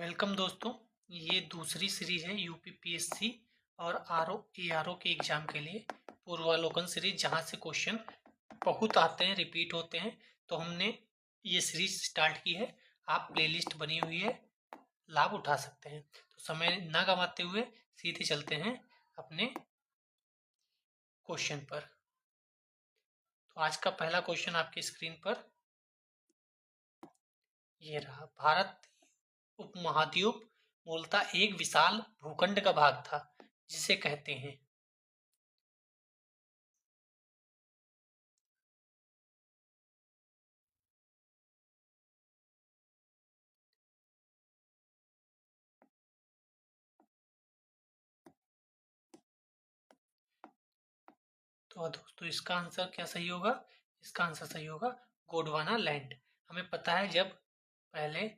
Welcome दोस्तों। ये दूसरी सीरीज है यूपीपीएससी और आरओ एआरओ के एग्जाम के लिए पूर्वावलोकन सीरीज, जहाँ से क्वेश्चन बहुत आते हैं, रिपीट होते हैं। तो हमने ये सीरीज स्टार्ट की है। आप प्लेलिस्ट बनी हुई है, लाभ उठा सकते हैं। तो समय ना गंवाते हुए सीधे चलते हैं अपने क्वेश्चन पर। तो आज का पहला क्वेश्चन आपकी स्क्रीन पर ये रहा। भारत उपमहाद्वीप मूलतः एक विशाल भूखंड का भाग था, जिसे कहते हैं। तो दोस्तों इसका आंसर क्या सही होगा? इसका आंसर सही होगा गोंडवाना लैंड। हमें पता है जब पहले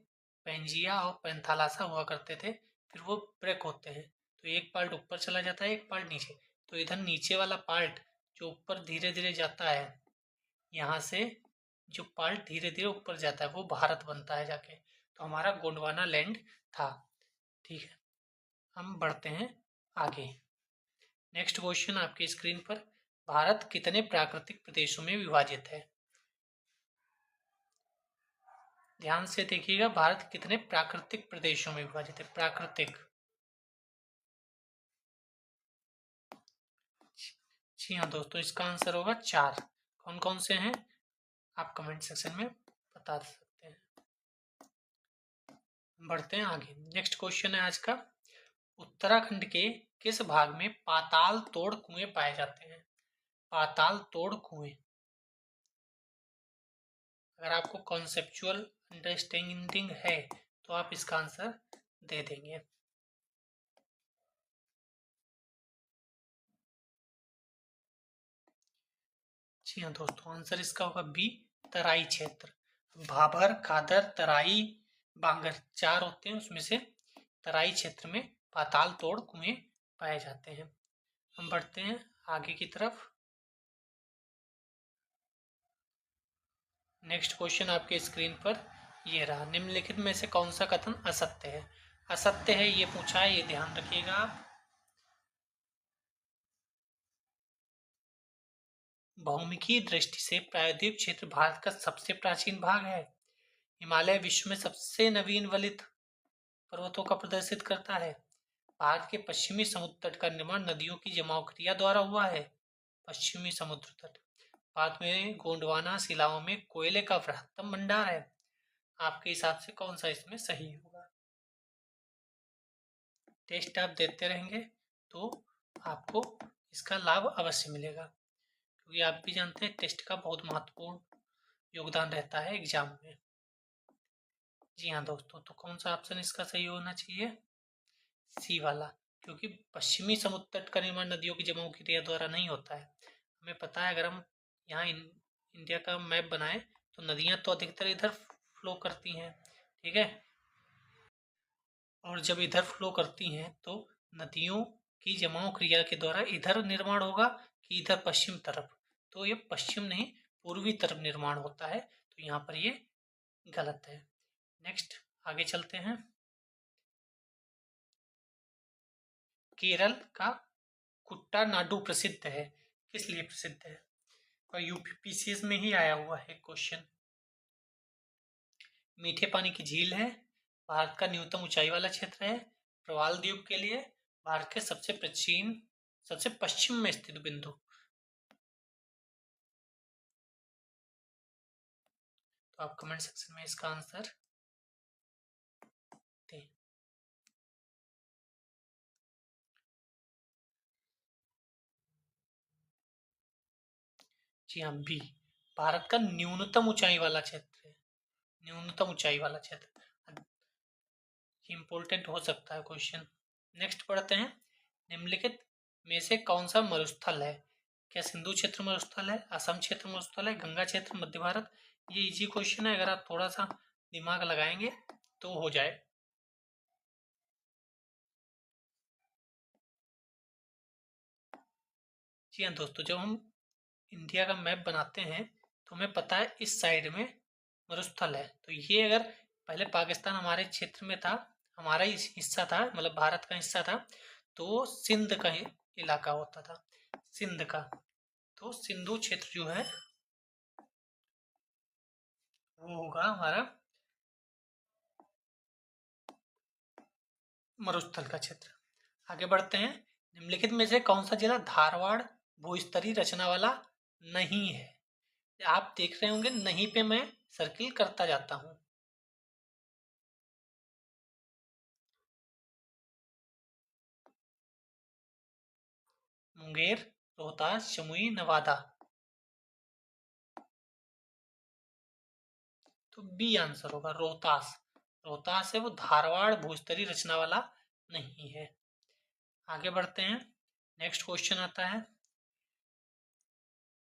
पेंजिया और पेंथालासा हुआ करते थे, फिर वो ब्रेक होते हैं, तो एक पार्ट ऊपर चला जाता है, एक पार्ट नीचे। तो इधर नीचे वाला पार्ट जो ऊपर धीरे धीरे जाता है, यहाँ से जो पार्ट धीरे धीरे ऊपर जाता है वो भारत बनता है जाके। तो हमारा गोंडवाना लैंड था। ठीक है, हम बढ़ते हैं आगे। नेक्स्ट क्वेश्चन आपकी स्क्रीन पर। भारत कितने प्राकृतिक प्रदेशों में विभाजित है? ध्यान से देखिएगा, भारत कितने प्राकृतिक प्रदेशों में विभाजित है? प्राकृतिक। जी हाँ दोस्तों, इसका आंसर होगा 4। कौन कौन से हैं आप कमेंट सेक्शन में बता सकते हैं। बढ़ते हैं आगे। नेक्स्ट क्वेश्चन है आज का। उत्तराखंड के किस भाग में पाताल तोड़ कुएं पाए जाते हैं? पाताल तोड़ कुएं। अगर आपको कॉन्सेप्चुअल अंडरस्टैंडिंग है तो आप इसका आंसर दे देंगे। जी हाँ दोस्तों, आंसर इसका होगा बी, तराई क्षेत्र। भाभर, खादर, तराई, बांगर 4 होते हैं, उसमें से तराई क्षेत्र में पाताल तोड़ कुएं पाए जाते हैं। हम बढ़ते हैं आगे की तरफ। नेक्स्ट क्वेश्चन आपके स्क्रीन पर ये रहा। निम्नलिखित में से कौन सा कथन असत्य है? असत्य है ये पूछा है, ये ध्यान रखिएगा आप। भौमिकी दृष्टि से प्रायद्वीप क्षेत्र भारत का सबसे प्राचीन भाग है। हिमालय विश्व में सबसे नवीन वलित पर्वतों का प्रदर्शित करता है। भारत के पश्चिमी समुद्र तट का निर्माण नदियों की जमाव क्रिया द्वारा हुआ है। पश्चिमी समुद्र तट। भारत में गोंडवाना शिलाओं में कोयले का बृहत्तम भंडार है। आपके हिसाब से कौन सा इसमें सही होगा? टेस्ट आप देते रहेंगे तो आपको इसका लाभ अवश्य मिलेगा, क्योंकि आप भी जानते हैं टेस्ट का बहुत महत्वपूर्ण योगदान रहता है एग्जाम में। जी हाँ दोस्तों, तो कौन सा ऑप्शन इसका सही होना चाहिए? सी वाला, क्योंकि पश्चिमी समुद्र तट का निर्माण नदियों की जमाव क्रिया द्वारा नहीं होता है। हमें पता है, अगर हम यहाँ इंडिया का मैप बनाएं तो नदियाँ तो अधिकतर इधर फ्लो करती हैं, ठीक है। और जब इधर फ्लो करती हैं तो नदियों की जमाव क्रिया के द्वारा इधर निर्माण होगा कि इधर पश्चिम तरफ? तो ये पश्चिम नहीं, पूर्वी तरफ निर्माण होता है। तो यहाँ पर ये गलत है। नेक्स्ट आगे चलते हैं। केरल का कुट्टानाडु प्रसिद्ध है, किस लिए प्रसिद्ध है? और यूपीपीसीएस में ही आया हुआ है क्वेश्चन। मीठे पानी की झील है, भारत का न्यूनतम ऊंचाई वाला क्षेत्र है, प्रवाल द्वीप के लिए, भारत के सबसे पश्चिम में स्थित बिंदु। तो आप कमेंट सेक्शन में इसका आंसर दें। जी हाँ, बी, भारत का न्यूनतम ऊंचाई वाला क्षेत्र है। न्यूनतम ऊंचाई वाला क्षेत्र इंपोर्टेंट हो सकता है क्वेश्चन। नेक्स्ट पढ़ते हैं। निम्नलिखित में से कौन सा मरुस्थल है? क्या सिंधु क्षेत्र मरुस्थल है, असम क्षेत्र मरुस्थल है, गंगा क्षेत्र, मध्य भारत? ये इजी क्वेश्चन है, अगर आप थोड़ा सा दिमाग लगाएंगे तो हो जाए। जी हाँ दोस्तों, जब हम इंडिया का मैप बनाते हैं तो हमें पता है इस साइड में मरुस्थल है। तो ये अगर पहले पाकिस्तान हमारे क्षेत्र में था, हमारा हिस्सा था, मतलब भारत का हिस्सा था, तो सिंध का इलाका होता था, सिंध का। तो सिंधु क्षेत्र जो है वो होगा हमारा मरुस्थल का क्षेत्र। आगे बढ़ते हैं। निम्नलिखित में से कौन सा जिला धारवाड़ भूस्तरीय रचना वाला नहीं है? आप देख रहे होंगे नहीं पे मैं सर्किल करता जाता हूं। मुंगेर, रोहतास, जमुई, नवादा। तो बी आंसर होगा रोहतास। रोहतास है वो धारवाड़ भूस्तरीय रचना वाला नहीं है। आगे बढ़ते हैं। नेक्स्ट क्वेश्चन आता है।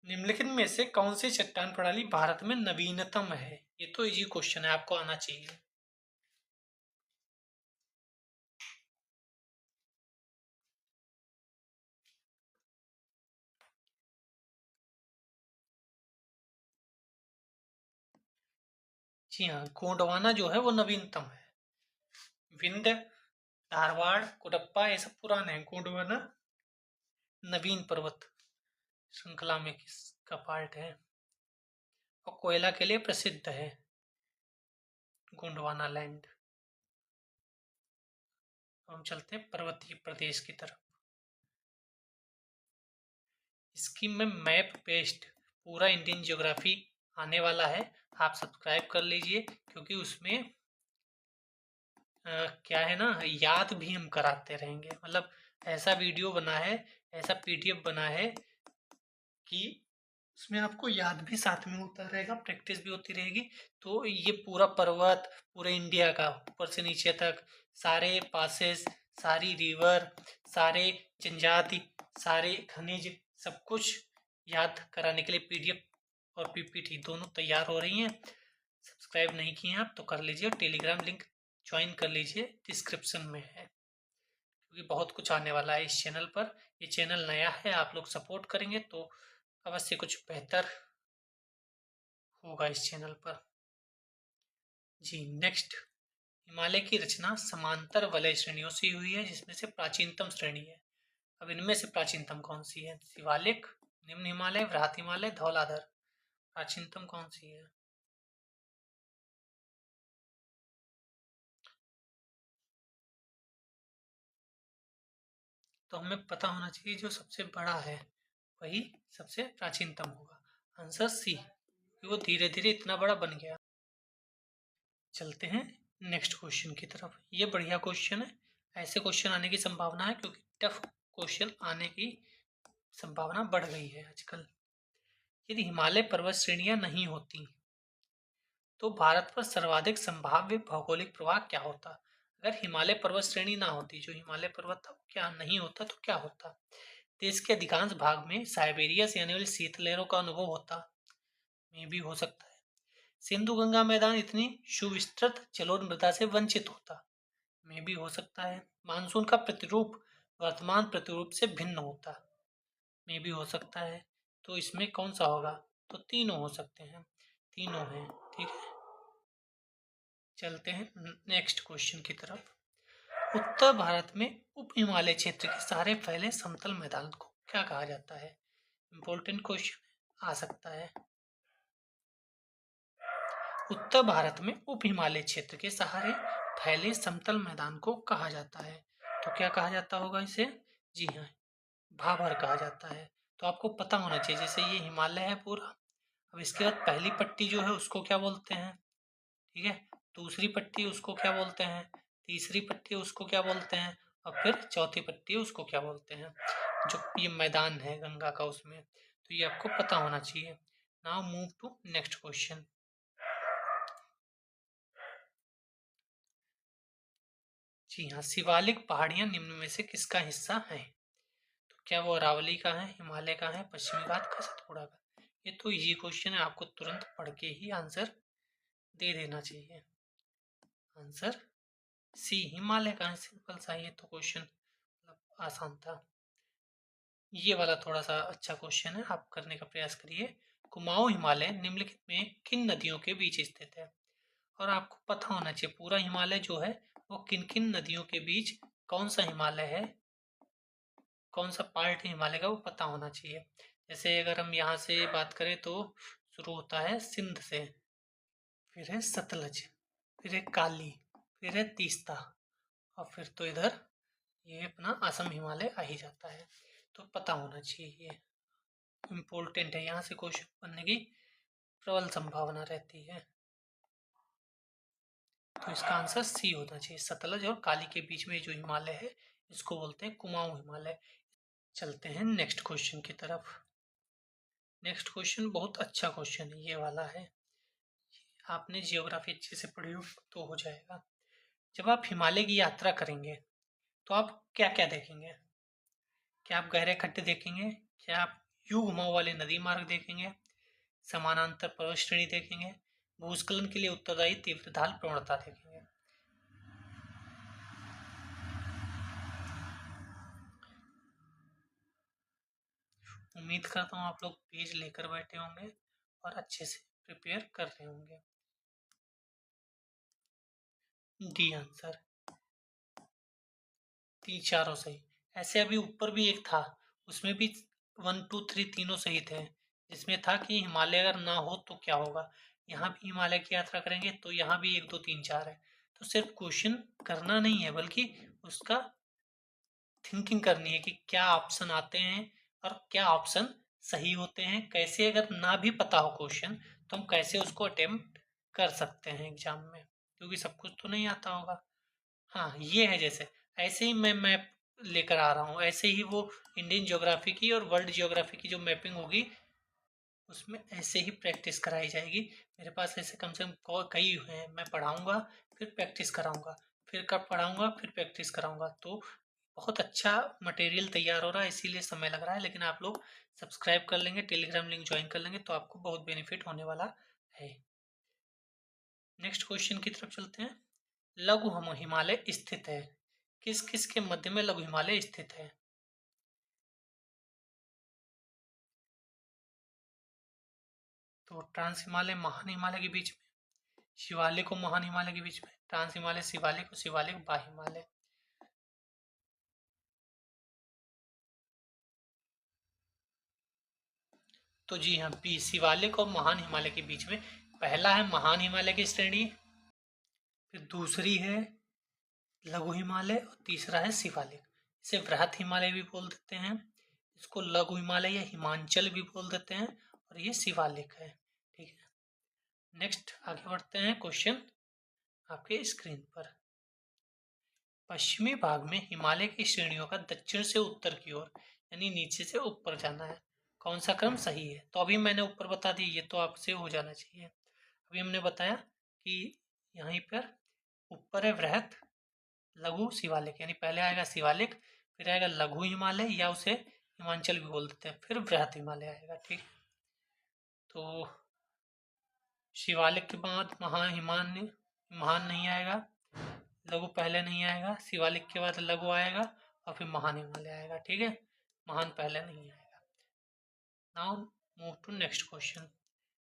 निम्नलिखित में से कौन सी चट्टान प्रणाली भारत में नवीनतम है? ये तो इजी क्वेश्चन है, आपको आना चाहिए। जी हाँ, गोंडवाना जो है वो नवीनतम है। विंध्य, धारवाड़, कुडप्पा ये सब पुराने हैं। गोंडवाना नवीन पर्वत श्रृंखला में किसका पार्ट है और कोयला के लिए प्रसिद्ध है गोंडवाना लैंड। हम चलते हैं पर्वतीय प्रदेश की तरफ। इसकी में मैप पेस्ट पूरा इंडियन ज्योग्राफी आने वाला है, आप सब्सक्राइब कर लीजिए, क्योंकि उसमें क्या है ना, याद भी हम कराते रहेंगे। मतलब ऐसा वीडियो बना है, ऐसा पीडीएफ बना है कि उसमें आपको याद भी साथ में होता रहेगा, प्रैक्टिस भी होती रहेगी। तो ये पूरा पर्वत, पूरे इंडिया का ऊपर से नीचे तक सारे पासेस, सारी रिवर, सारे जनजाति, सारे खनिज, सब कुछ याद कराने के लिए पीडीएफ और पीपीटी दोनों तैयार हो रही हैं। सब्सक्राइब नहीं किए हैं आप तो कर लीजिए, टेलीग्राम लिंक ज्वाइन कर लीजिए, डिस्क्रिप्शन में है, क्योंकि बहुत कुछ आने वाला है इस चैनल पर। ये चैनल नया है, आप लोग सपोर्ट करेंगे तो अवश्य कुछ बेहतर होगा इस चैनल पर। जी नेक्स्ट। हिमालय की रचना समांतर वलय श्रेणियों से हुई है, जिसमें से प्राचीनतम श्रेणी है। अब इनमें से प्राचीनतम कौन सी है? शिवालिक, निम्न हिमालय, वृहत हिमालय, धौलाधर। प्राचीनतम कौन सी है? तो हमें पता होना चाहिए जो सबसे बड़ा है वही सबसे प्राचीनतम होगा। आंसर सी, वो धीरे धीरे इतना बड़ा बन गया। चलते हैं नेक्स्ट क्वेश्चन की तरफ। ये बढ़िया क्वेश्चन है, ऐसे क्वेश्चन आने की संभावना है, क्योंकि टफ क्वेश्चन आने की संभावना बढ़ गई है आजकल। यदि हिमालय पर्वत श्रेणियां नहीं होती तो भारत पर सर्वाधिक संभाव्य भौगोलिक प्रवाह क्या होता? अगर हिमालय पर्वत श्रेणी ना होती, जो हिमालय पर्वत था वो क्या नहीं होता, तो क्या होता? देश के अधिकांश भाग में साइबेरिया से आने वाली शीतलहरों का अनुभव होता, में भी हो सकता है। सिंधु गंगा मैदान इतनी सुविस्तृत जलोढ़ मृदा से वंचित होता, में भी हो सकता है। मानसून का प्रतिरूप वर्तमान प्रतिरूप से भिन्न होता, में भी हो सकता है। तो इसमें कौन सा होगा? तो तीनों हो सकते हैं, तीनों हैं। ठीक है, चलते हैं नेक्स्ट क्वेश्चन की तरफ। उत्तर भारत में उप हिमालय क्षेत्र के सारे फैले समतल मैदान को क्या कहा जाता है? इंपॉर्टेंट क्वेश्चन आ सकता है। उत्तर भारत में उप हिमालय क्षेत्र के सहारे फैले समतल मैदान को कहा जाता है, तो क्या कहा जाता होगा इसे? जी हाँ, भाबर कहा जाता है। तो आपको पता होना चाहिए, जैसे ये हिमालय है पूरा, अब इसके बाद पहली पट्टी जो है उसको क्या बोलते हैं, ठीक है, दूसरी पट्टी उसको क्या बोलते हैं, तीसरी पट्टी उसको क्या बोलते हैं, और फिर चौथी पट्टी उसको क्या बोलते हैं, जो ये मैदान है गंगा का उसमें। तो ये आपको पता होना चाहिए। Now move to next question. जी हाँ, शिवालिक पहाड़ियां निम्न में से किसका हिस्सा है? तो क्या वो अरावली का है, हिमालय का है, पश्चिमी घाट का, सतपुड़ा का? ये तो इजी क्वेश्चन है, आपको तुरंत पढ़ के ही आंसर दे देना चाहिए। आंसर सी, हिमालय का है। सिंपल सा, ये तो क्वेश्चन मतलब आसान था। ये वाला थोड़ा सा अच्छा क्वेश्चन है, आप करने का प्रयास करिए। कुमाऊं हिमालय निम्नलिखित में किन नदियों के बीच स्थित है? और आपको पता होना चाहिए पूरा हिमालय जो है वो किन किन नदियों के बीच कौन सा हिमालय है, कौन सा पार्ट है हिमालय का, वो पता होना चाहिए। जैसे अगर हम यहाँ से बात करें तो शुरू होता है सिंध से, फिर है सतलज, फिर है काली, फिर है तीस्ता, और फिर तो इधर ये अपना असम हिमालय आ ही जाता है। तो पता होना चाहिए, ये इम्पोर्टेंट है, यहाँ से क्वेश्चन बनने की प्रबल संभावना रहती है। तो इसका आंसर सी होना चाहिए। सतलज और काली के बीच में जो हिमालय है इसको बोलते हैं कुमाऊं हिमालय। चलते हैं नेक्स्ट क्वेश्चन की तरफ। नेक्स्ट क्वेश्चन बहुत अच्छा क्वेश्चन है, ये वाला है। आपने जियोग्राफी अच्छे से पढ़ी हो तो हो जाएगा। जब आप हिमालय की यात्रा करेंगे तो आप क्या क्या देखेंगे? क्या आप गहरे खड्डे देखेंगे? क्या आप यू घुमाव वाले नदी मार्ग देखेंगे? समानांतर पर्वत श्रेणी देखेंगे? भूस्खलन के लिए उत्तरदायी तीव्र ढाल प्रवणता देखेंगे? उम्मीद करता हूँ आप लोग पेज लेकर बैठे होंगे और अच्छे से प्रिपेयर कर रहे होंगे। डी आंसर, तीन चारों सही। ऐसे अभी ऊपर भी एक था, उसमें भी 1 2 3 तीनों सही थे, जिसमें था कि हिमालय अगर ना हो तो क्या होगा। यहाँ भी हिमालय की यात्रा करेंगे तो यहाँ भी 1 2 3 4 है। तो सिर्फ क्वेश्चन करना नहीं है बल्कि उसका थिंकिंग करनी है कि क्या ऑप्शन आते हैं और क्या ऑप्शन सही होते हैं। कैसे अगर ना भी पता हो क्वेश्चन तो हम कैसे उसको अटेम्प्ट कर सकते हैं एग्जाम में, क्योंकि सब कुछ तो नहीं आता होगा। हाँ ये है, जैसे ऐसे ही मैं मैप लेकर आ रहा हूँ, ऐसे ही वो इंडियन ज्योग्राफी की और वर्ल्ड ज्योग्राफी की जो मैपिंग होगी उसमें ऐसे ही प्रैक्टिस कराई जाएगी। मेरे पास ऐसे कम से कम कई हैं, मैं पढ़ाऊँगा फिर प्रैक्टिस कराऊँगा, फिर कब पढ़ाऊँगा फिर प्रैक्टिस कराऊँगा। तो बहुत अच्छा मटेरियल तैयार हो रहा है, इसीलिए समय लग रहा है। लेकिन आप लोग सब्सक्राइब कर लेंगे, टेलीग्राम लिंक ज्वाइन कर लेंगे तो आपको बहुत बेनिफिट होने वाला है। नेक्स्ट क्वेश्चन की तरफ चलते हैं। लघु हिमालय स्थित है, किस किस के मध्य में लघु हिमालय स्थित है? तो ट्रांस हिमालय महान हिमालय के बीच में, शिवालिक को महान हिमालय के बीच में, ट्रांस हिमालय शिवालिक को, शिवालिक बा हिमालय। तो जी हाँ, बी शिवालिक और महान हिमालय के बीच में। पहला है महान हिमालय की श्रेणी, फिर दूसरी है लघु हिमालय और तीसरा है शिवालिक। इसे वृहत हिमालय भी बोल देते हैं, इसको लघु हिमालय या हिमांचल भी बोल देते हैं, और ये शिवालिक है। ठीक है, नेक्स्ट आगे बढ़ते हैं। क्वेश्चन आपके स्क्रीन पर। पश्चिमी भाग में हिमालय की श्रेणियों का दक्षिण से उत्तर की ओर यानी नीचे से ऊपर जाना है, कौन सा क्रम सही है? तो अभी मैंने ऊपर बता दी, ये तो आपसे हो जाना चाहिए। अभी हमने बताया कि यहीं पर ऊपर है वृहत, लघु, शिवालिक, यानी पहले आएगा शिवालिक, फिर आएगा लघु हिमालय या उसे हिमांचल भी बोल देते हैं, फिर वृहत हिमालय आएगा। ठीक है, तो शिवालिक के बाद महान नहीं आएगा, लघु पहले नहीं आएगा, शिवालिक के बाद लघु आएगा और फिर महान हिमालय आएगा। ठीक है, महान पहले नहीं आएगा। Now move to next question.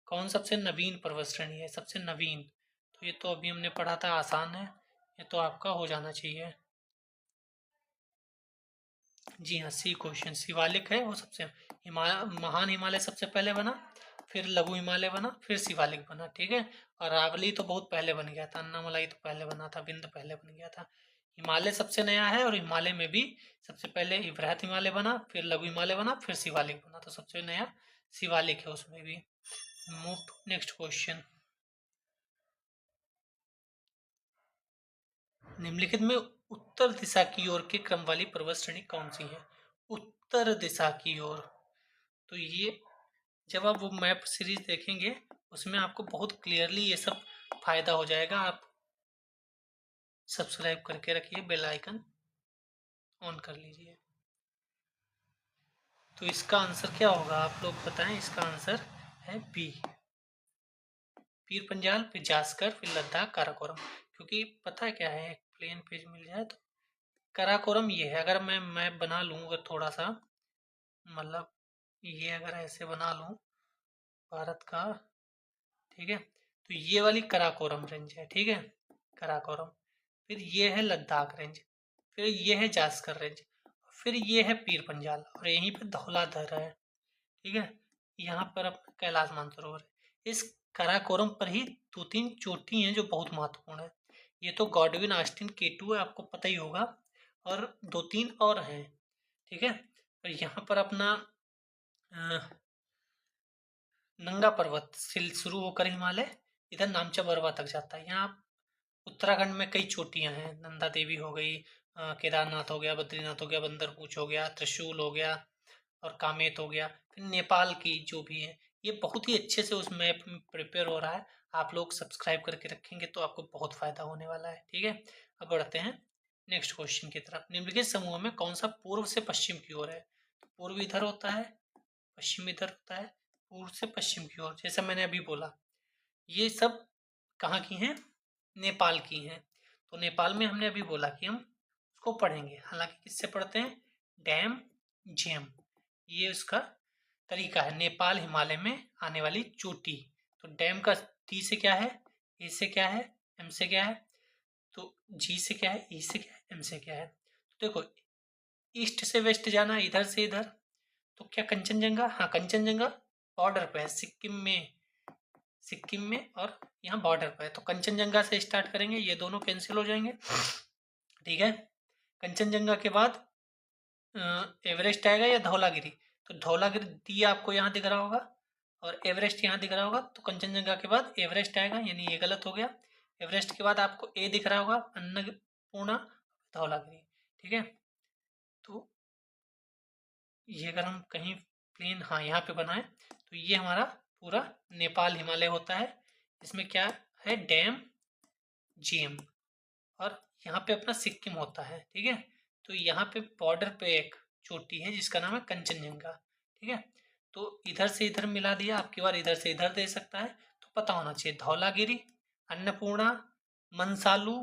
कौन सबसे नवीन पर्वत श्रेणी है? सबसे नवीन, तो ये तो अभी हमने पढ़ा था, आसान है, ये तो आपका हो जाना चाहिए। जी हाँ, सी क्वेश्चन, शिवालिक है वो सबसे। महान हिमालय सबसे पहले बना, फिर लघु हिमालय बना, फिर शिवालिक बना। ठीक है, और अरावली तो बहुत पहले बन गया था, अन्नामलाई तो पहले बना था, विंध्य पहले बन गया था। हिमालय सबसे नया है, और हिमालय में भी सबसे पहले वृहत हिमालय बना, फिर लघु हिमालय बना, फिर शिवालिक बना, तो सबसे नया शिवालिक है उसमें भी। Move to next question. निम्नलिखित में उत्तर दिशा की ओर के क्रम वाली पर्वत श्रेणी कौन सी है? उत्तर दिशा की ओर, तो ये जब आप वो मैप सीरीज देखेंगे उसमें आपको बहुत क्लियरली ये सब फायदा हो जाएगा। आप सब्सक्राइब करके रखिए, बेल आइकन ऑन कर लीजिए। तो इसका आंसर क्या होगा आप लोग बताएं? इसका आंसर है बी, पीर पंजाल, फिर जास्कर, फिर लद्दाख, काराकोरम। क्योंकि पता है क्या है, एक प्लेन पेज मिल जाए तो काराकोरम ये है। अगर मैं मैप बना लूँ, अगर थोड़ा सा मतलब ये अगर ऐसे बना लूँ भारत का, ठीक है, तो ये वाली काराकोरम रेंज है। ठीक है, काराकोरम, फिर ये है लद्दाख रेंज, फिर ये है जास्कर रेंज, फिर ये है पीर पंजाल और यहीं पे धौलाधर है। ठीक है, यहाँ पर अपना कैलाश मानसरोवर है। इस काराकोरम पर ही दो तीन चोटी हैं जो बहुत महत्वपूर्ण है। ये तो गॉडविन ऑस्टिन K2 है, आपको पता ही होगा, और दो तीन और हैं। ठीक है, और यहाँ पर अपना नंगा पर्वत से शुरू होकर हिमालय इधर नामचा बरवा तक जाता है। यहाँ उत्तराखंड में कई चोटियाँ हैं, नंदा देवी हो गई, केदारनाथ हो गया, बद्रीनाथ हो गया, बंदरपूछ हो गया, त्रिशूल हो गया और कामेत हो गया। फिर नेपाल की जो भी है, ये बहुत ही अच्छे से उस मैप में प्रिपेयर हो रहा है। आप लोग सब्सक्राइब करके रखेंगे तो आपको बहुत फायदा होने वाला है। ठीक है, अब बढ़ते हैं नेक्स्ट क्वेश्चन की तरफ। निम्नलिखित समूह में कौन सा पूर्व से पश्चिम की ओर है? तो पूर्व इधर होता है, पश्चिम इधर होता है, पूर्व से पश्चिम की ओर जैसा मैंने अभी बोला। ये सब कहाँ की हैं? नेपाल की हैं। तो नेपाल में हमने अभी बोला कि हम उसको पढ़ेंगे, हालांकि किससे पढ़ते हैं? डैम जेम, ये उसका तरीका है। नेपाल हिमालय में आने वाली चोटी। तो डैम का टी से क्या है, ए से क्या है, एम से क्या है, तो जी से क्या है, ई से क्या है, एम से क्या है। तो देखो, ईस्ट से वेस्ट जाना, इधर से इधर, तो क्या कंचनजंगा? हाँ, कंचनजंगा बॉर्डर पे है सिक्किम में, सिक्किम में और यहाँ बॉर्डर पे है। तो कंचनजंगा से स्टार्ट करेंगे, ये दोनों कैंसिल हो जाएंगे। ठीक है, कंचनजंगा के बाद एवरेस्ट आएगा या धौलागिरी? तो धौलागिरी डी आपको यहाँ दिख रहा होगा और एवरेस्ट यहाँ दिख रहा होगा। तो कंचनजंगा के बाद एवरेस्ट आएगा, यानी ये गलत हो गया। एवरेस्ट के बाद आपको ए दिख रहा होगा, अन्नपूर्णा, धौलागिरी। ठीक है, तो ये अगर हम कहीं प्लेन, हाँ यहाँ पे बनाए, तो ये हमारा पूरा नेपाल हिमालय होता है। इसमें क्या है? डैम जेम, और यहाँ पे अपना सिक्किम होता है। ठीक है, तो यहाँ पे बॉर्डर पे एक चोटी है जिसका नाम है कंचनजंगा। ठीक है, तो इधर से इधर मिला दिया, आपकी बार इधर से इधर दे सकता है, तो पता होना चाहिए धौलागिरी, अन्नपूर्णा, मनसालू,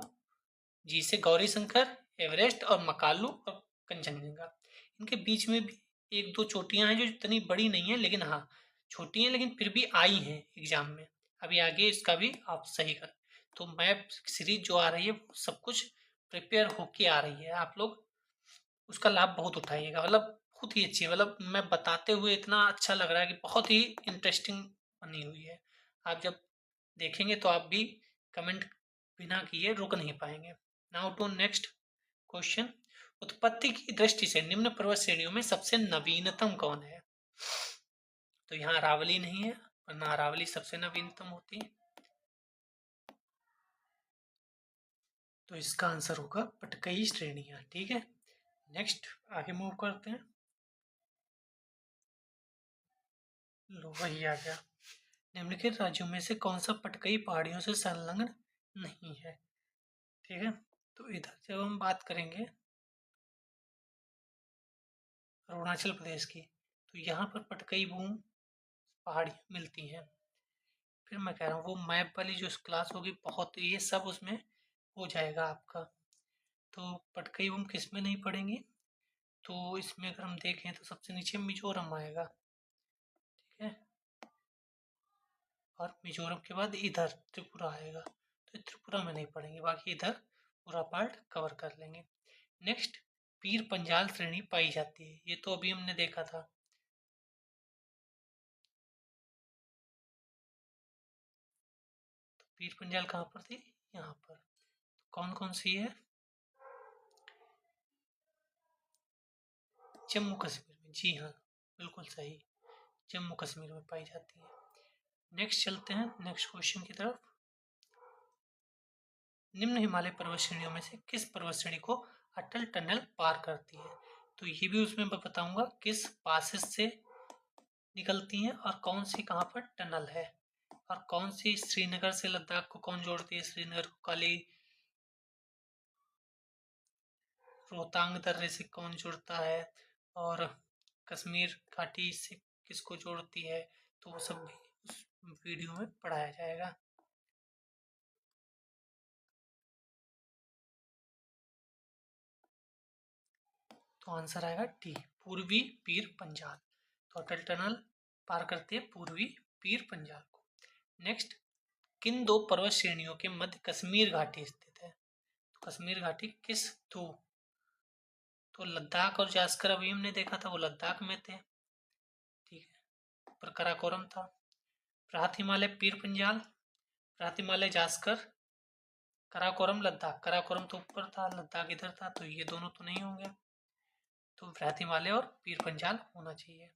जी से गौरी शंकर, एवरेस्ट और मकालू और कंचनजंगा। इनके बीच में भी एक दो चोटियां हैं जो इतनी बड़ी नहीं है, लेकिन हाँ छोटी हैं, लेकिन फिर भी आई हैं एग्जाम में। अभी आगे इसका भी आप सही कर। तो मैप सीरीज जो आ रही है वो सब कुछ प्रिपेयर होके आ रही है, आप लोग उसका लाभ बहुत उठाइएगा। मतलब बहुत ही अच्छी है, मतलब मैं बताते हुए इतना अच्छा लग रहा है कि बहुत ही इंटरेस्टिंग बनी हुई है। आप जब देखेंगे तो आप भी कमेंट बिना किए रुक नहीं पाएंगे। Now to next question. उत्पत्ति की दृष्टि से निम्न पर्वत श्रेणियों में सबसे नवीनतम कौन है? तो यहाँ अरावली नहीं है, वरना अरावली सबसे नवीनतम होती है। तो इसका आंसर होगा पटकई श्रेणियां। ठीक है, नेक्स्ट आगे मूव करते हैं। लो वही आ गया। निम्नलिखित राज्यों में से कौन सा पटकई पहाड़ियों से संलग्न नहीं है? ठीक है, तो इधर जब हम बात करेंगे अरुणाचल प्रदेश की, तो यहाँ पर पटकई भूमि पहाड़ियाँ मिलती हैं। फिर मैं कह रहा हूँ वो मैप वाली जो क्लास होगी, बहुत ये सब उसमें हो जाएगा आपका। तो पटकई भूमि किस में नहीं पड़ेंगी? तो इसमें अगर हम देखें तो सबसे नीचे मिजोरम आएगा। ठीक है, और मिजोरम के बाद इधर त्रिपुरा आएगा, तो त्रिपुरा में नहीं पड़ेंगे, बाकी इधर पूरा पार्ट कवर कर लेंगे। नेक्स्ट, पीर पंजाल श्रेणी पाई जाती है, ये तो अभी हमने देखा था। तो पीर पंजाल कहाँ पर थी? यहाँ पर। तो कौन कौन सी है? जम्मू कश्मीर में, जी हाँ बिल्कुल सही, जम्मू कश्मीर में पाई जाती है। नेक्स्ट चलते हैं नेक्स्ट क्वेश्चन की तरफ। निम्न हिमालय पर्वत श्रेणियों में से किस पर्वत श्रेणी को अटल टनल पार करती है? तो ये भी उसमें मैं बताऊंगा किस पासेस से निकलती हैं और कौन सी कहाँ पर टनल है, और कौन सी श्रीनगर से लद्दाख को कौन जोड़ती है, श्रीनगर को काली रोहतांग दर्रे से कौन जुड़ता है, और कश्मीर घाटी से किसको जोड़ती है, तो वो सब भी उस वीडियो में पढ़ाया जाएगा। तो आंसर आएगा डी, पूर्वी पीर पंजाल। तो अटल टनल पार करती है पूर्वी पीर पंजाल को। नेक्स्ट, किन दो पर्वत श्रेणियों के मध्य कश्मीर घाटी स्थित है? कश्मीर घाटी किस दो, तो लद्दाख और जास्कर अभी हमने देखा था वो लद्दाख में थे, ठीक है, पर कराकोरम था। राहत हिमालय पीर पंजाल, राहत हिमालय जास्कर, कराकोरम लद्दाख, कराकोरम तो ऊपर था, लद्दाख इधर था, तो ये दोनों तो नहीं होंगे, तो राहत हिमालय और पीर पंजाल होना चाहिए,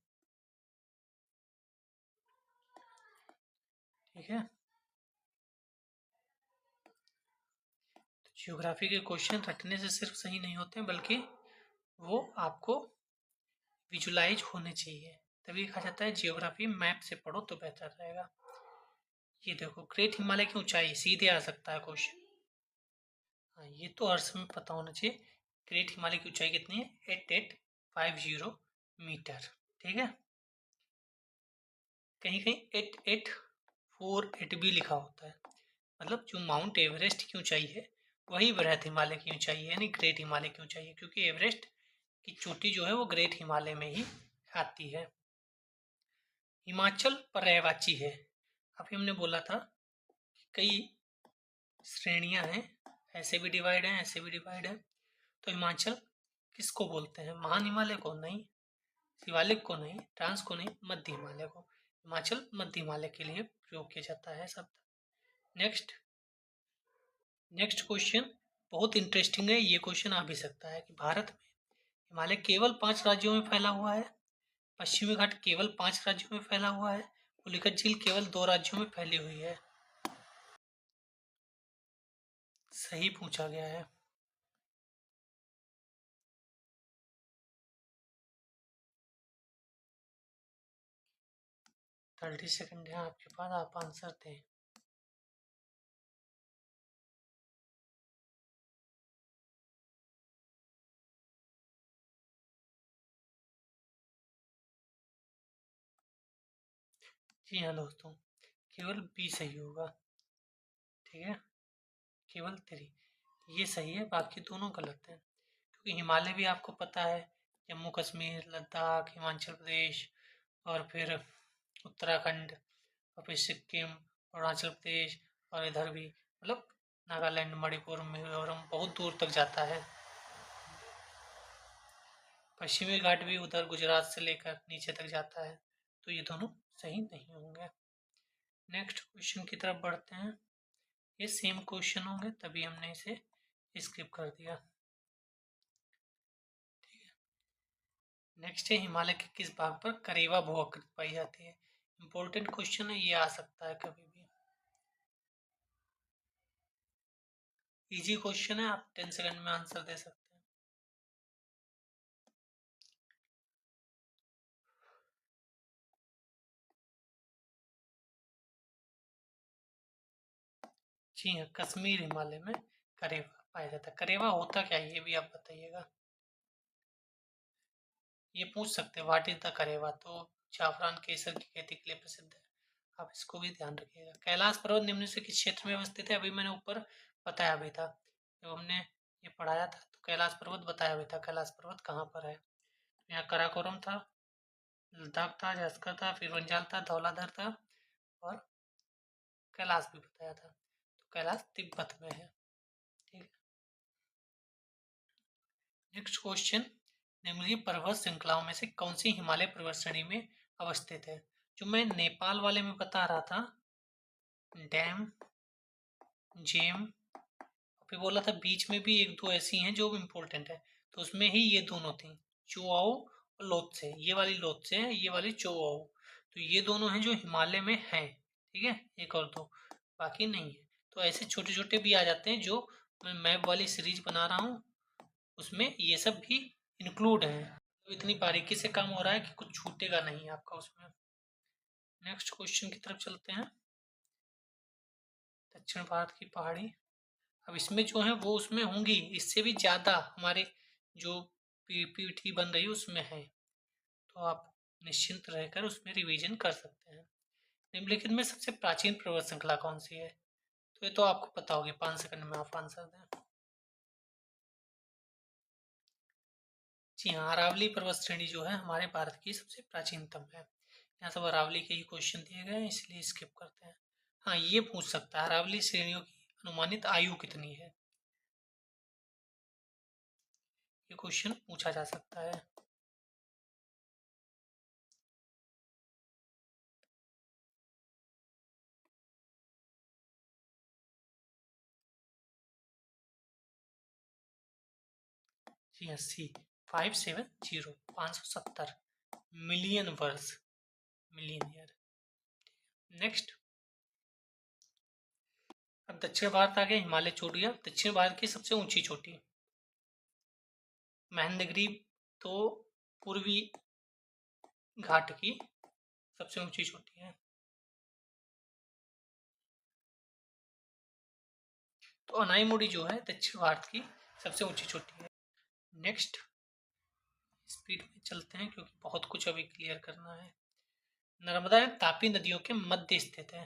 ठीक है। तो जियोग्राफी के क्वेश्चन रटने से सिर्फ सही नहीं होते बल्कि वो आपको विजुलाइज होने चाहिए, तभी कहा जाता है जियोग्राफी मैप से पढ़ो तो बेहतर रहेगा। ये देखो ग्रेट हिमालय की ऊंचाई सीधे आ सकता है क्वेश्चन, हाँ ये तो हर समय पता होना चाहिए। ग्रेट हिमालय की ऊंचाई कितनी है, 8850 मीटर, ठीक है। कहीं कहीं 8848 भी लिखा होता है, मतलब जो माउंट एवरेस्ट की ऊंचाई है वही बृहत हिमालय की ऊंचाई है, यानी ग्रेट हिमालय की ऊंचाई है, क्योंकि एवरेस्ट की चोटी जो है वो ग्रेट हिमालय में ही आती है। हिमाचल पर्यायवाची है, अभी हमने बोला था कि कई श्रेणियां हैं, ऐसे भी डिवाइड है, ऐसे भी डिवाइड है, तो हिमाचल किसको बोलते हैं, महान हिमालय को नहीं, शिवालिक को नहीं, ट्रांस को नहीं, मध्य हिमालय को। हिमाचल मध्य हिमालय के लिए प्रयोग किया जाता है शब्द। नेक्स्ट नेक्स्ट क्वेश्चन बहुत इंटरेस्टिंग है, ये क्वेश्चन आ भी सकता है कि भारत में हिमालय केवल 5 राज्यों में फैला हुआ है, पश्चिमी घाट केवल 5 राज्यों में फैला हुआ है, पुलिकट झील केवल 2 राज्यों में फैली हुई है। सही पूछा गया है। 30 सेकंड है आपके पास, आप आंसर दें। जी हाँ दोस्तों, केवल बी सही होगा, ठीक है, केवल 3 ये सही है, बाकी दोनों गलत हैं, क्योंकि हिमालय भी आपको पता है, जम्मू कश्मीर, लद्दाख, हिमाचल प्रदेश और फिर उत्तराखंड और फिर सिक्किम, अरुणाचल प्रदेश और इधर भी मतलब नागालैंड, मणिपुर, मिजोरम बहुत दूर तक जाता है। पश्चिमी घाट भी उधर गुजरात से लेकर नीचे तक जाता है, तो ये दोनों सही नहीं होंगे। नेक्स्ट क्वेश्चन की तरफ बढ़ते हैं, ये सेम क्वेश्चन होंगे तभी हमने इसे स्किप कर दिया। नेक्स्ट है हिमालय के किस भाग पर करेवा भू आकृति पाई जाती है। इंपॉर्टेंट क्वेश्चन है, ये आ सकता है कभी भी, इजी क्वेश्चन है, आप 10 सेकंड में आंसर दे सकते हैं। जी हाँ, कश्मीर हिमालय में करेवा पाया जाता है। करेवा होता क्या है ये भी आप बताइएगा, ये पूछ सकते हैं व्हाट इज द करेवा, तो जाफरान केसर की खेती के लिए प्रसिद्ध है, आप इसको भी ध्यान रखिएगा। कैलाश पर्वत निम्न से किस क्षेत्र में अवस्थित है, अभी मैंने ऊपर बताया भी था जब हमने ये पढ़ाया था, तो कैलाश पर्वत बताया भी था, कैलाश पर्वत कहाँ पर है। यहाँ कराकोरम था, लद्दाख था, जास्कर था, फिर बंजाल था, धौलाधर था और कैलाश भी बताया था, तो कैलाश तिब्बत में है, ठीक है। नेक्स्ट क्वेश्चन, निम्नलिखित पर्वत श्रृंखलाओं में से कौन सी हिमालय पर्वत श्रेणी में अवस्थित है। जो मैं नेपाल वाले में बता रहा था, डैम, जेम, फिर बोला था बीच में भी एक दो ऐसी हैं जो इम्पोर्टेंट है, तो उसमें ही ये दोनों थी, चुआओ और लोत्से, ये वाली लोत्से है, ये वाली चुआओ, तो ये दोनों हैं जो हिमालय में हैं, ठीक है, एक और दो बाकी नहीं है। तो ऐसे छोटे छोटे भी आ जाते हैं जो मैं मैप वाली सीरीज बना रहा हूँ उसमें ये सब भी इंक्लूड है, तो इतनी बारीकी से काम हो रहा है कि कुछ छूटेगा नहीं आपका उसमें। नेक्स्ट क्वेश्चन की तरफ चलते हैं, दक्षिण भारत की पहाड़ी, अब इसमें जो है वो उसमें होंगी, इससे भी ज़्यादा हमारे जो पीपीटी बन रही है उसमें है, तो आप निश्चिंत रहकर उसमें रिवीजन कर सकते हैं। निम्नलिखित में सबसे प्राचीन पर्वत श्रृंखला कौन सी है, तो ये तो आपको पता होगी, 5 सेकंड में आप आंसर दें। जी हाँ, अरावली पर्वत श्रेणी जो है हमारे भारत की सबसे प्राचीनतम है। यहाँ सब अरावली के ही क्वेश्चन दिए गए हैं इसलिए स्किप करते हैं। हाँ ये पूछ सकता है अरावली श्रेणियों की अनुमानित आयु कितनी है, ये क्वेश्चन पूछा जा सकता है। जी हाँ, सी 570 570 मिलियन वर्ष, मिलियन ईयर। नेक्स्ट, अब दक्षिण भारत आ गया, हिमालय चोटियां। दक्षिण भारत की सबसे ऊंची चोटी महेंद्रगिरी, तो पूर्वी घाट की सबसे ऊंची चोटी है। तो अनाईमुड़ी जो है दक्षिण भारत की सबसे ऊंची चोटी है। नेक्स्ट, स्पीड में चलते हैं क्योंकि बहुत कुछ अभी क्लियर करना है। नर्मदा एवं तापी नदियों के मध्य स्थित है।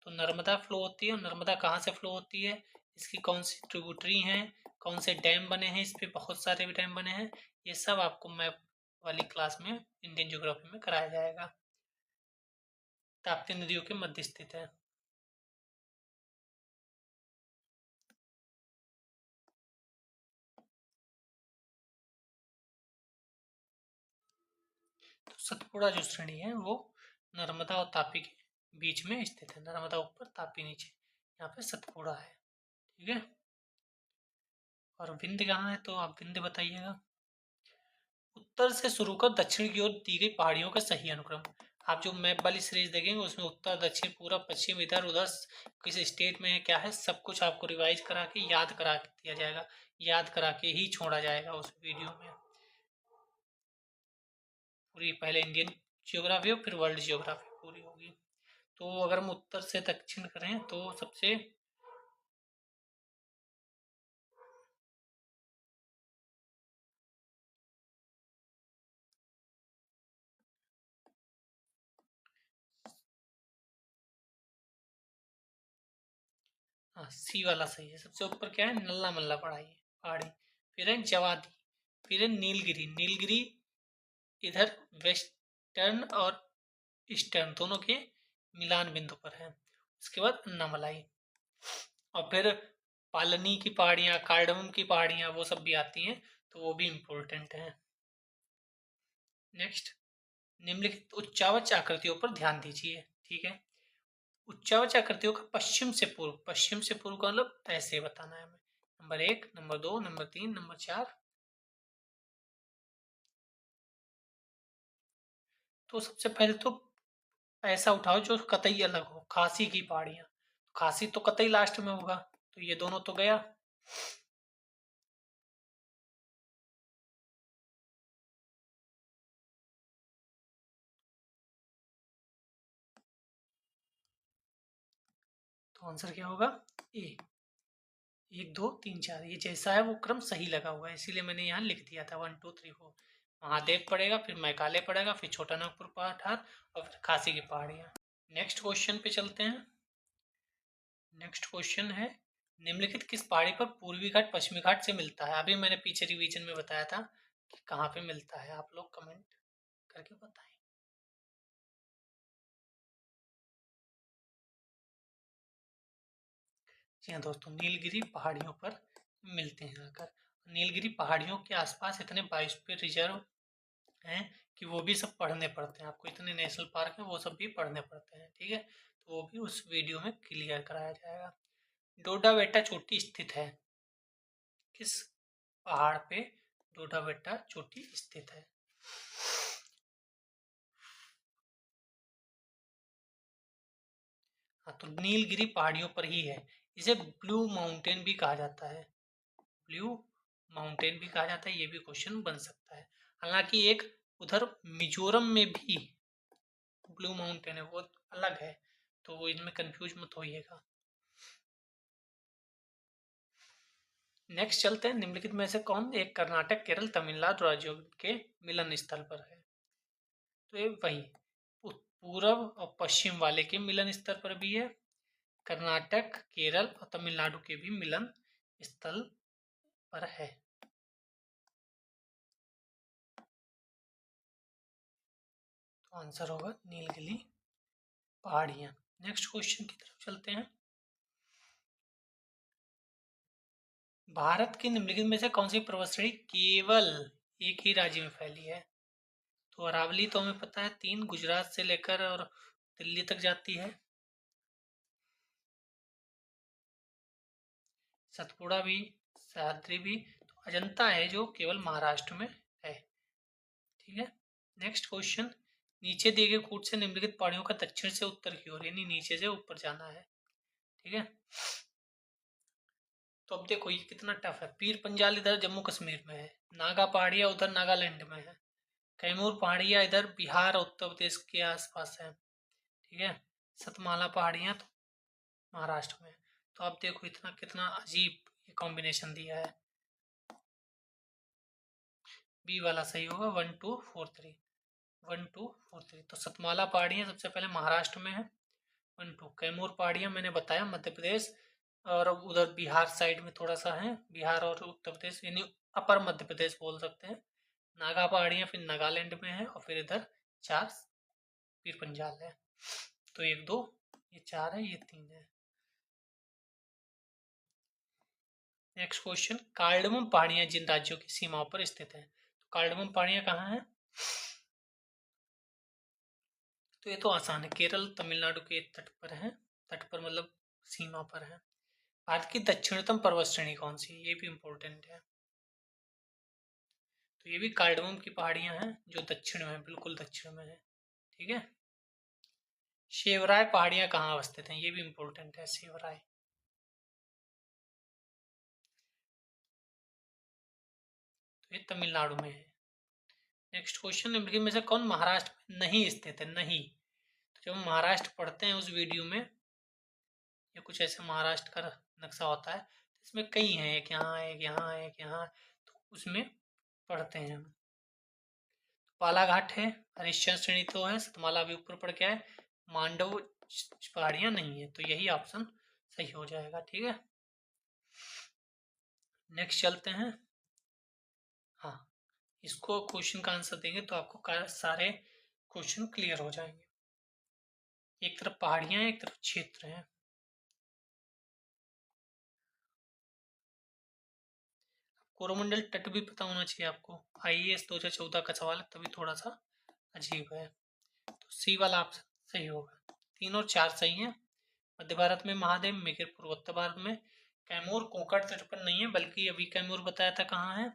तो नर्मदा फ्लो होती है, और नर्मदा कहाँ से फ्लो होती है, इसकी कौन सी ट्रिब्यूटरी हैं, कौन से डैम बने हैं, इस पे बहुत सारे डैम बने हैं, ये सब आपको मैप वाली क्लास में इंडियन ज्योग्राफी में कराया जाएगा। ताप्ती नदियों के मध्य स्थित है। तो सतपुड़ा जो श्रेणी है वो नर्मदा और तापी के बीच में स्थित है। नर्मदा ऊपर, तापी नीचे, यहाँ पे सतपुड़ा है। ठीक है, और विंध्य कहाँ है, तो आप विंध्य बताइएगा। उत्तर से शुरू कर दक्षिण की ओर दी गई पहाड़ियों का सही अनुक्रम। आप जो मैप वाली सीरीज देखेंगे उसमें उत्तर, दक्षिण, पूरब, पश्चिम, इधर उधर किस स्टेट में है, क्या है, सब कुछ आपको रिवाइज करा के याद करा के दिया जाएगा, याद करा के ही छोड़ा जाएगा उस वीडियो में। पूरी पहले इंडियन जियोग्राफी हो, फिर वर्ल्ड जियोग्राफी पूरी होगी। तो अगर हम उत्तर से दक्षिण करें तो सबसे हाँ, सी वाला सही है। सबसे ऊपर क्या है, नल्ला मल्ला पहाड़ी, फिर है जवादी, फिर है नीलगिरी। नीलगिरी इधर वेस्टर्न और ईस्टर्न दोनों के मिलान बिंदु पर है। उसके बाद अन्नामलाई, और फिर पालनी की पहाड़ियाँ, कार्डमम की पहाड़ियाँ, वो सब भी आती हैं, तो वो भी इम्पोर्टेंट है। नेक्स्ट, निम्नलिखित उच्चावच आकृतियों पर ध्यान दीजिए। ठीक है, उच्चावच आकृतियों का पश्चिम से पूर्व का मतलब ऐसे बताना है हमें। Number 1, number 2, number 3, number 4। तो सबसे पहले तो ऐसा उठाओ जो कतई अलग हो। खासी की पहाड़ियाँ, खासी तो कतई लास्ट में होगा, तो ये दोनों तो गया। तो आंसर क्या होगा, ए। 1 2 3 4, ये जैसा है वो क्रम सही लगा हुआ है, इसीलिए मैंने यहाँ लिख दिया था 1 2 3 4। महादेव पड़ेगा, फिर मैकाले पड़ेगा, फिर छोटा नागपुर पठार, और फिर खासी की पहाड़ियाँ। नेक्स्ट क्वेश्चन पे चलते हैं। नेक्स्ट क्वेश्चन है, निम्नलिखित किस पहाड़ी पर पूर्वी घाट पश्चिमी घाट से मिलता है। अभी मैंने पीछे रिवीजन में बताया था कि कहाँ पे मिलता है, आप लोग कमेंट करके बताएं। जी हाँ दोस्तों, नीलगिरी पहाड़ियों पर मिलते हैं आकर। नीलगिरी पहाड़ियों के आसपास इतने बायोस्फीयर रिजर्व हैं कि वो भी सब पढ़ने पड़ते हैं आपको। इतने नेशनल पार्क हैं, वो सब भी पढ़ने पड़ते हैं। ठीक है, तो वो भी उस वीडियो में क्लियर कराया जाएगा। डोडा बेटा चोटी स्थित है, किस पहाड़ पे डोडा बेटा चोटी स्थित है। हाँ, तो नीलगिरी पहाड़ियों पर ही है। इसे ब्लू माउंटेन भी कहा जाता है, ब्लू माउंटेन भी कहा जाता है, ये भी क्वेश्चन बन सकता है। हालांकि एक उधर मिजोरम में भी ब्लू माउंटेन है, वो अलग है, तो वो इनमें कंफ्यूज मत होइएगा। नेक्स्ट चलते हैं, निम्नलिखित में से कौन एक कर्नाटक, केरल, तमिलनाडु राज्यों के मिलन स्थल पर है। तो ये वही पूरब और पश्चिम वाले के मिलन स्थल पर भी है। कर्नाटक, केरल और तमिलनाडु के भी मिलन स्थल पर है। तो आंसर होगा नीलगिरी पहाड़ियाँ। नेक्स्ट क्वेश्चन की तरफ चलते हैं। भारत की निम्नलिखित में से कौन सी पर्वत श्रेणी केवल एक ही राज्य में फैली है? तो अरावली तो हमें पता है 3 गुजरात से लेकर और दिल्ली तक जाती है। सतपुड़ा भी, सह्याद्री भी। तो अजंता है जो केवल महाराष्ट्र में है। ठीक है। नेक्स्ट क्वेश्चन, नीचे दिए गए कूट से निम्नलिखित पहाड़ियों का दक्षिण से उत्तर की ओर यानी नीचे से ऊपर जाना है। ठीक है। तो अब देखो ये कितना टफ है। पीर पंजाल इधर जम्मू कश्मीर में है, नागा पहाड़ियाँ उधर नागालैंड में है, कैमूर पहाड़ियाँ इधर बिहार और उत्तर प्रदेश के आसपास है। ठीक है। सतमाला पहाड़ियाँ तो महाराष्ट्र में। तो आप देखो इतना कितना अजीब ये कॉम्बिनेशन दिया है। बी वाला सही होगा, 1243, 1243। तो सतमाला पहाड़ियाँ सबसे पहले महाराष्ट्र में है। 12 कैमूर पहाड़ियाँ मैंने बताया मध्य प्रदेश और उधर बिहार साइड में थोड़ा सा है, बिहार और उत्तर प्रदेश यानी अपर मध्य प्रदेश बोल सकते हैं। नागा पहाड़ियाँ फिर नागालैंड में है और फिर इधर 4 पीर पंजाल है। तो 1 2 ये 4 है, ये 3 है। नेक्स्ट क्वेश्चन, कार्डमम पहाड़ियाँ जिन राज्यों की सीमाओं पर स्थित हैं? तो कार्डमम पहाड़ियाँ कहाँ हैं? तो ये तो आसान है, केरल तमिलनाडु के तट पर है। तट पर मतलब सीमा पर है। भारत की दक्षिणतम पर्वत श्रेणी कौन सी है? ये भी इम्पोर्टेंट है। तो ये भी कार्डमम की पहाड़ियां हैं जो दक्षिण में, बिल्कुल दक्षिण में है। ठीक है। शेवराय पहाड़ियां कहाँ अवस्थित हैं? ये भी इम्पोर्टेंट है, शेवराय। तो ये तमिलनाडु में है। नेक्स्ट क्वेश्चन, निम्नलिखित में से कौन महाराष्ट्र में नहीं स्थित है? नहीं। तो जब हम महाराष्ट्र पढ़ते हैं उस वीडियो में, या कुछ ऐसे महाराष्ट्र का नक्शा होता है, तो इसमें कई हैं, एक यहाँ है, एक यहाँ है, एक यहाँ, तो उसमें पढ़ते हैं हम। बालाघाट है, हरिश्चंद्र श्रेणी तो है, सतमाला अभी ऊपर पड़ गया है, मांडव पहाड़ियां नहीं है, तो यही ऑप्शन सही हो जाएगा। ठीक है। नेक्स्ट चलते हैं। हाँ, इसको क्वेश्चन का आंसर देंगे तो आपको सारे क्वेश्चन क्लियर हो जाएंगे। एक तरफ पहाड़ियां हैं, एक तरफ क्षेत्र है। कोरोमंडल तट भी पता होना चाहिए आपको, IAS 2014 का सवाल है, तभी थोड़ा सा अजीब है। तो सी वाला ऑप्शन सही होगा। 3 और 4 सही है। मध्य भारत में महादेव, मेघर पूर्वोत्तर भारत में, कैमूर कोंकण तट पर नहीं है, बल्कि अभी कैमूर बताया था कहाँ है।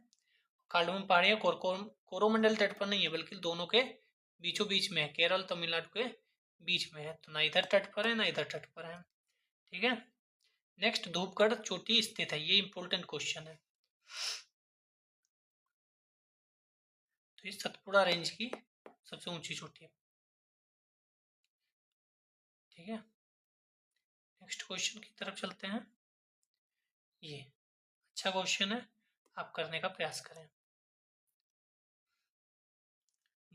कार्डमम पहाड़ियाँ कोरोमंडल तट पर नहीं है, बल्कि दोनों के बीचों बीच में है, केरल तमिलनाडु के बीच में है। तो ना इधर तट पर है ना इधर तट पर है। ठीक है। नेक्स्ट, धूपगढ़ चोटी स्थित है, ये इंपॉर्टेंट क्वेश्चन है। तो ये सतपुड़ा रेंज की सबसे ऊंची चोटी है। ठीक है। नेक्स्ट क्वेश्चन की तरफ चलते हैं। ये अच्छा क्वेश्चन है, आप करने का प्रयास करें।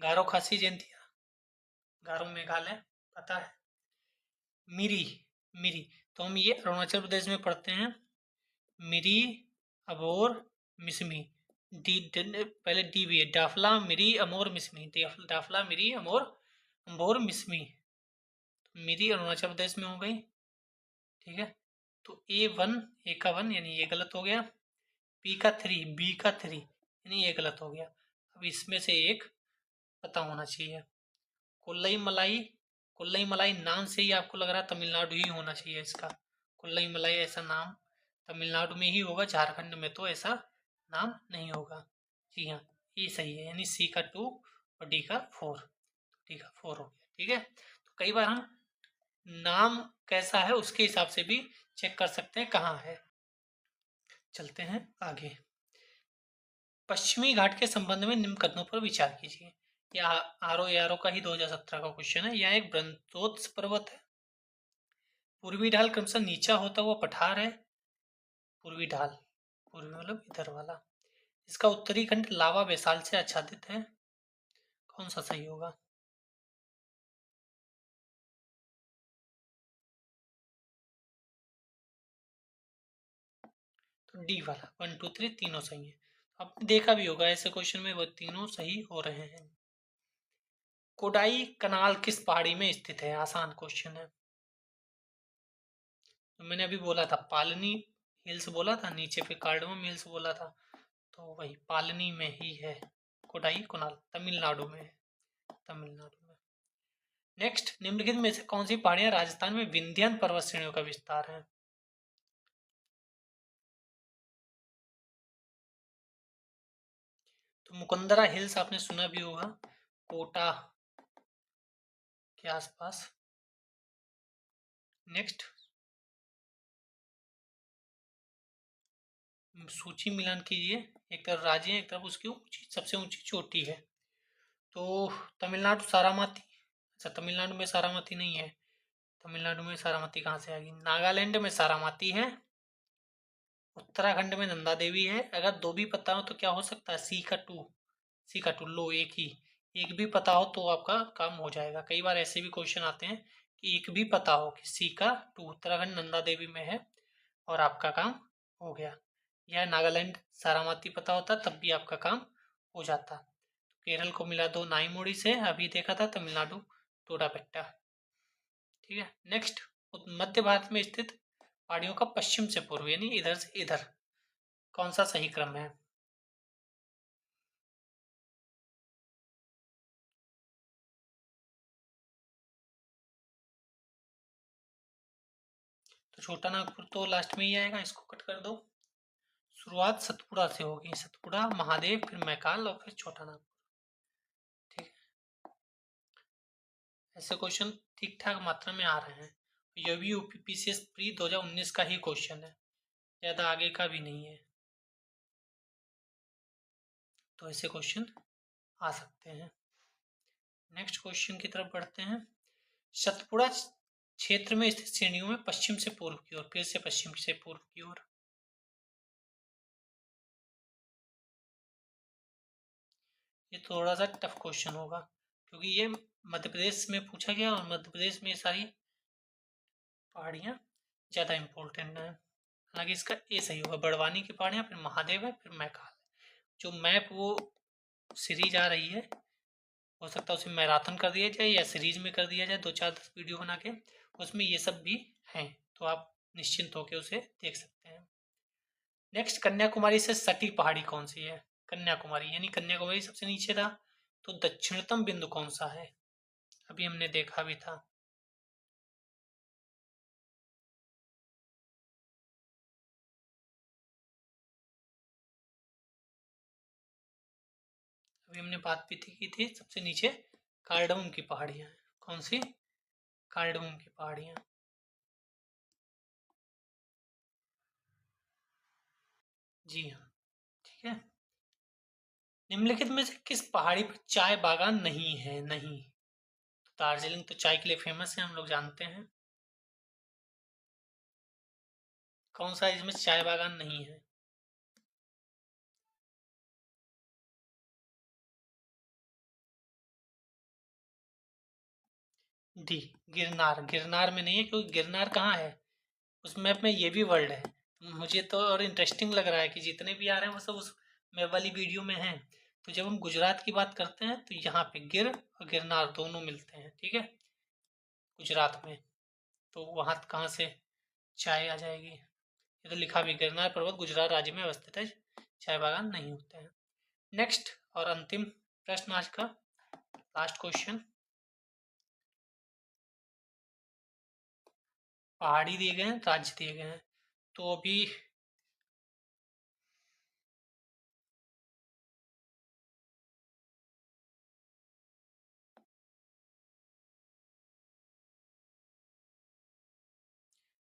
गारो खासी जयंतिया, गारो मेघालय पता है। मिरी, मिरी तो हम ये अरुणाचल प्रदेश में पढ़ते हैं। मिरी, अबोर, मिसमी। पहले डी भी है, डाफला मिरी अमोर मिसमी, डाफला मिरी अमोर अम्बोर मिसमी। तो मिरी अरुणाचल प्रदेश में हो गई। ठीक है। तो ए का 1 यानी ये गलत हो गया। बी का 3 यानी ये गलत हो गया। अब इसमें से एक पता होना चाहिए। कोल्लई मलाई, कोल्लई मलाई नाम से ही आपको लग रहा है तमिलनाडु ही होना चाहिए इसका। कोल्लई मलाई ऐसा नाम तमिलनाडु में ही होगा, झारखंड में तो ऐसा नाम नहीं होगा। जी हाँ, ये सही है, यानी सी का 2 और डी का 4। डी का 4 हो गया। ठीक है। तो कई बार हम नाम कैसा है उसके हिसाब से भी चेक कर सकते हैं कहाँ है। चलते हैं आगे। पश्चिमी घाट के संबंध में निम्न कथनों पर विचार कीजिए। यह आर ओ का ही 2017 का क्वेश्चन है। यह एक ब्रह्मोत्स पर्वत है। पूर्वी ढाल क्रमशः नीचा होता हुआ पठार है। पूर्वी ढाल, पूर्वी मतलब इधर वाला। इसका उत्तरी खंड लावा बेसाल्ट से आच्छादित है। कौन सा सही होगा? तो डी वाला, 1 2 3 तीनों सही है। आपने देखा भी होगा ऐसे क्वेश्चन में वो तीनों सही हो रहे हैं। कोडाई कनाल किस पहाड़ी में स्थित है? आसान क्वेश्चन है। तो मैंने अभी बोला था पालनी हिल्स बोला था, नीचे पे कार्डमम हिल्स बोला था, तो वही पालनी में ही है। कोडाई कुनाल तमिलनाडु में है, तमिलनाडु में। नेक्स्ट, निम्नलिखित में से कौन सी पहाड़ियां राजस्थान में विंध्यान पर्वत श्रेणियों का विस्तार है? तो मुकुंदरा हिल्स आपने सुना भी होगा, कोटा के आसपास। नेक्स्ट, सूची मिलान कीजिए, एक तरफ राज्य है, एक तरफ उसकी ऊंची सबसे ऊंची चोटी है। तो तमिलनाडु सारामती, अच्छा तमिलनाडु में सारामती नहीं है, तमिलनाडु में सारामती कहाँ से आ गई? नागालैंड में सारामती है, उत्तराखंड में नंदा देवी है। अगर दो भी पता हो तो क्या हो सकता है? सी का टू लो, एक भी पता हो तो आपका काम हो जाएगा। कई बार ऐसे भी क्वेश्चन आते हैं कि एक भी पता हो कि सी का टू उत्तराखंड नंदा देवी में है और आपका काम हो गया, या नागालैंड सारामती पता होता तब भी आपका काम हो जाता। तो केरल को मिला 2 नाईमोड़ी से, अभी देखा था तमिलनाडु टोडापेट्टा। ठीक है। नेक्स्ट, मध्य भारत में स्थित पहाड़ियों का पश्चिम से पूर्व यानी इधर से इधर कौन सा सही क्रम है? तो छोटा नागपुर तो लास्ट में ही आएगा, इसको कट कर दो। शुरुआत सतपुड़ा से होगी, सतपुड़ा, महादेव, फिर मैकाल और फिर छोटा नागपुर। ठीक है, ऐसे क्वेश्चन ठीक ठाक मात्रा में आ रहे हैं। ये भी यूपीपीसीएस प्री 2019 का ही क्वेश्चन है, ज़्यादा आगे का भी नहीं है, तो ऐसे क्वेश्चन आ सकते हैं। नेक्स्ट क्वेश्चन की तरफ बढ़ते हैं। सतपुड़ा क्षेत्र में स्थित श्रेणियों में पश्चिम से पूर्व की ओर, फिर से पश्चिम से पूर्व की ओर। ये थोड़ा सा टफ क्वेश्चन होगा क्योंकि ये मध्य प्रदेश में पूछा गया और मध्य प्रदेश में सारी पहाड़ियाँ ज़्यादा इम्पोर्टेंट हैं। हालांकि इसका ए सही होगा, बड़वानी की पहाड़ियाँ, फिर महादेव है, फिर मैकाल। जो मैप वो सीरीज आ रही है, हो सकता है उसे मैराथन कर दिया जाए या सीरीज में कर दिया जाए, 2-4-10 वीडियो बना के, उसमें ये सब भी हैं, तो आप निश्चिंत होकर उसे देख सकते हैं। नेक्स्ट, कन्याकुमारी से सटी पहाड़ी कौन सी है? कन्याकुमारी यानी कन्याकुमारी सबसे नीचे था, तो दक्षिणतम बिंदु कौन सा है? अभी हमने देखा भी था। अभी हमने बात भी की थी, सबसे नीचे कार्डमम की पहाड़ियाँ हैं। कौन सी? कार्डमम की पहाड़ियाँ। जी हाँ, ठीक है। निम्नलिखित में से किस पहाड़ी पर चाय बागान नहीं है? नहीं, तो दार्जिलिंग तो चाय के लिए फेमस है, हम लोग जानते हैं। कौन सा इसमें चाय बागान नहीं है? डी, गिरनार। गिरनार में नहीं है क्योंकि गिरनार कहाँ है? उस मैप में ये भी वर्ल्ड है। मुझे तो और इंटरेस्टिंग लग रहा है कि जितने भी आ रहे हैं वो सब उस मैप वाली वीडियो में हैं। तो जब हम गुजरात की बात करते हैं तो यहाँ पे गिर और गिरनार दोनों मिलते हैं, ठीक है, गुजरात में। तो वहाँ कहाँ से चाय आ जाएगी? ये तो लिखा भी, गिरनार पर्वत गुजरात राज्य में अवस्थित है, चाय बागान नहीं होते हैं। नेक्स्ट और अंतिम प्रश्न आज का, लास्ट क्वेश्चन। पहाड़ी दिए गए हैं, राज्य दिए गए हैं, तो अभी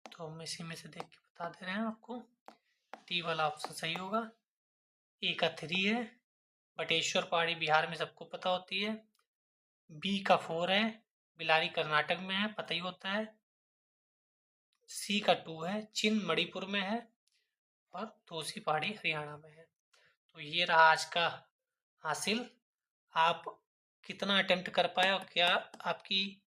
तो हम इसी में से देख के बता दे रहे हैं आपको। डी वाला ऑप्शन सही होगा। ए का 3 है, बटेश्वर पहाड़ी बिहार में सबको पता होती है। बी का 4 है, बिलारी कर्नाटक में है, पता ही होता है। सी का 2 है, चिन मणिपुर में है, और तोसी पहाड़ी हरियाणा में है। तो ये रहा आज का हासिल। आप कितना अटेम्प्ट कर पाए और क्या आपकी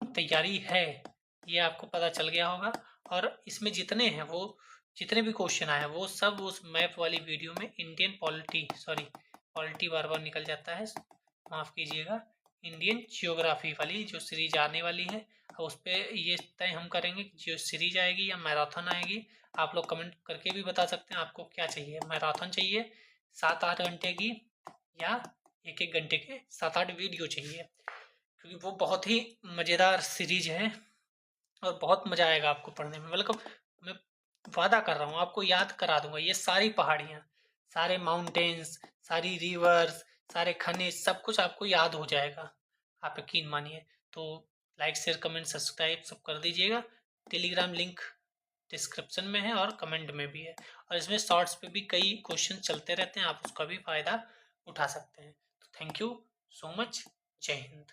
तैयारी है, ये आपको पता चल गया होगा। और इसमें जितने हैं वो, जितने भी क्वेश्चन आए हैं वो सब उस मैप वाली वीडियो में, इंडियन पॉलिटी बार बार निकल जाता है, माफ़ कीजिएगा, इंडियन जियोग्राफी वाली जो सीरीज आने वाली है, उस पर ये तय हम करेंगे कि जो सीरीज आएगी या मैराथन आएगी। आप लोग कमेंट करके भी बता सकते हैं आपको क्या चाहिए, मैराथन चाहिए 7-8 घंटे की या 1-1 घंटे के 7-8 वीडियो चाहिए, क्योंकि वो बहुत ही मज़ेदार सीरीज है और बहुत मज़ा आएगा आपको पढ़ने में। मतलब मैं वादा कर रहा हूँ आपको याद करा दूंगा, ये सारी पहाड़ियाँ, सारे माउंटेन्स, सारी रिवर्स, सारे खनिज, सब कुछ आपको याद हो जाएगा, आप यकीन मानिए। तो लाइक शेयर कमेंट सब्सक्राइब सब कर दीजिएगा। टेलीग्राम लिंक डिस्क्रिप्शन में है और कमेंट में भी है, और इसमें शॉर्ट्स पे भी कई क्वेश्चन चलते रहते हैं, आप उसका भी फ़ायदा उठा सकते हैं। तो थैंक यू सो मच। जय हिंद।